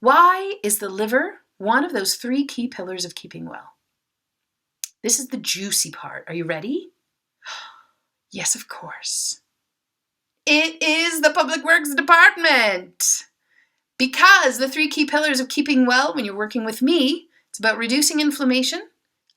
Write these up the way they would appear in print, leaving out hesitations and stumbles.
Why is the liver one of those 3 key pillars of keeping well? This is the juicy part. Are you ready? Yes, of course. It is the Public Works Department. Because the 3 key pillars of keeping well when you're working with me, it's about reducing inflammation,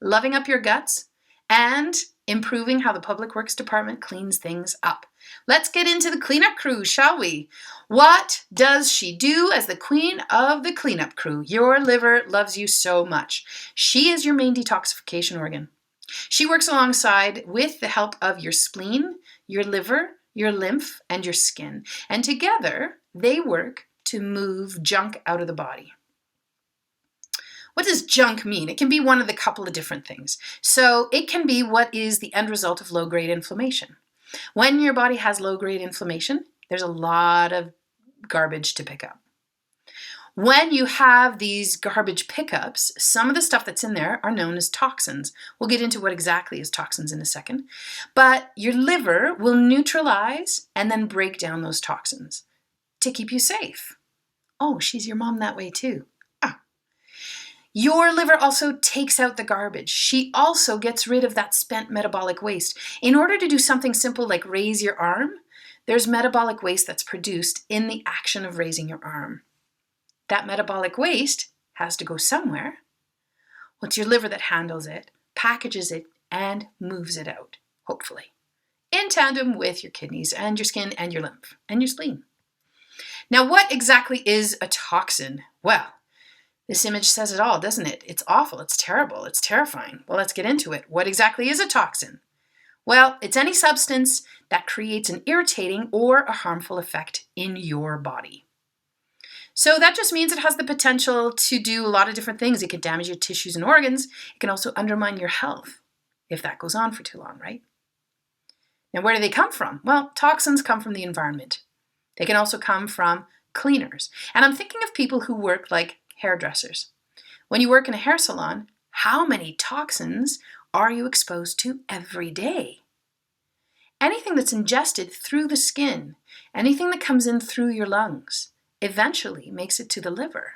loving up your guts, and improving how the Public Works Department cleans things up. Let's get into the cleanup crew, shall we? What does she do as the queen of the cleanup crew? Your liver loves you so much. She is your main detoxification organ. She works alongside with the help of your spleen, your liver, your lymph, and your skin. And together, they work to move junk out of the body. What does junk mean? It can be one of the couple of different things. So it can be what is the end result of low-grade inflammation. When your body has low-grade inflammation, there's a lot of garbage to pick up. When you have these garbage pickups, some of the stuff that's in there are known as toxins. We'll get into what exactly is toxins in a second. But your liver will neutralize and then break down those toxins to keep you safe. Oh, she's your mom that way too. Your liver also takes out the garbage. She also gets rid of that spent metabolic waste. In order to do something simple like raise your arm, there's metabolic waste that's produced in the action of raising your arm. That metabolic waste has to go somewhere. Well, it's your liver that handles it, packages it, and moves it out, hopefully, in tandem with your kidneys and your skin and your lymph and your spleen. Now, what exactly is a toxin? Well, this image says it all, doesn't it? It's awful, it's terrible, it's terrifying. Well, let's get into it. What exactly is a toxin? Well, it's any substance that creates an irritating or a harmful effect in your body. So that just means it has the potential to do a lot of different things. It can damage your tissues and organs. It can also undermine your health if that goes on for too long, right? Now, where do they come from? Well, toxins come from the environment. They can also come from cleaners. And I'm thinking of people who work like hairdressers. When you work in a hair salon, how many toxins are you exposed to every day? Anything that's ingested through the skin, anything that comes in through your lungs, eventually makes it to the liver.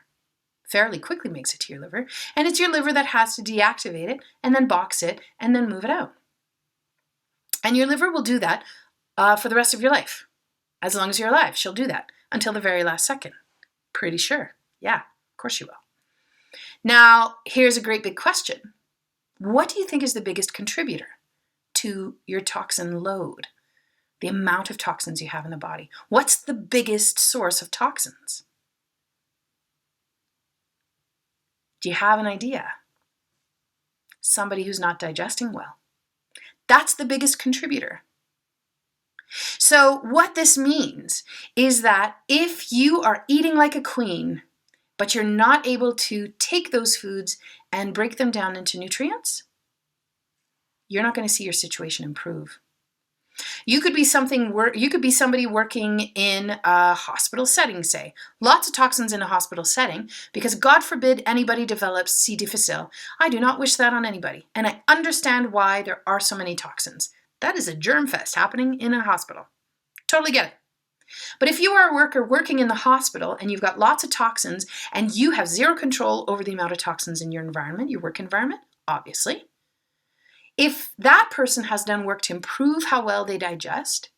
Fairly quickly makes it to your liver. And it's your liver that has to deactivate it and then box it and then move it out. And your liver will do that for the rest of your life. As long as you're alive, she'll do that until the very last second. Pretty sure. Yeah. Of course you will. Now, here's a great big question. What do you think is the biggest contributor to your toxin load? The amount of toxins you have in the body. What's the biggest source of toxins? Do you have an idea? Somebody who's not digesting well. That's the biggest contributor. So what this means is that if you are eating like a queen, but you're not able to take those foods and break them down into nutrients, you're not going to see your situation improve. You could be somebody working in a hospital setting, say. Lots of toxins in a hospital setting because God forbid anybody develops C. difficile. I do not wish that on anybody. And I understand why there are so many toxins. That is a germ fest happening in a hospital. Totally get it. But if you are a worker working in the hospital and you've got lots of toxins and you have zero control over the amount of toxins in your environment, your work environment, obviously, if that person has done work to improve how well they digest,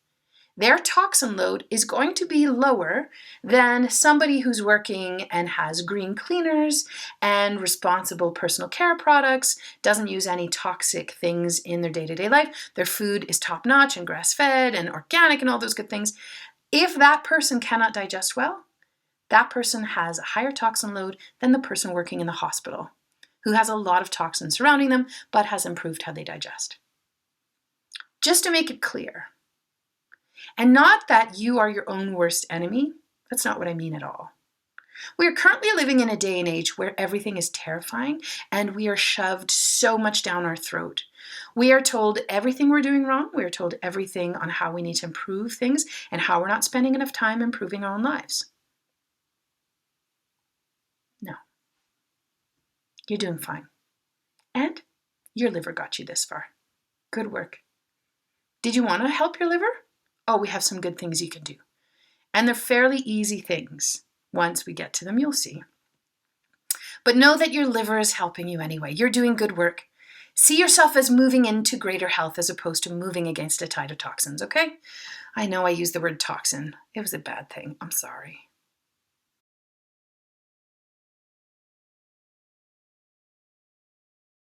their toxin load is going to be lower than somebody who's working and has green cleaners and responsible personal care products, doesn't use any toxic things in their day-to-day life. Their food is top-notch and grass-fed and organic and all those good things. If that person cannot digest well, that person has a higher toxin load than the person working in the hospital, who has a lot of toxins surrounding them, but has improved how they digest. Just to make it clear, and not that you are your own worst enemy, that's not what I mean at all. We are currently living in a day and age where everything is terrifying and we are shoved so much down our throat. We are told everything we're doing wrong. We are told everything on how we need to improve things and how we're not spending enough time improving our own lives. No. You're doing fine. And your liver got you this far. Good work. Did you want to help your liver? Oh, we have some good things you can do. And they're fairly easy things. Once we get to them, you'll see. But know that your liver is helping you anyway. You're doing good work. See yourself as moving into greater health as opposed to moving against a tide of toxins, okay? I know I used the word toxin. It was a bad thing. I'm sorry.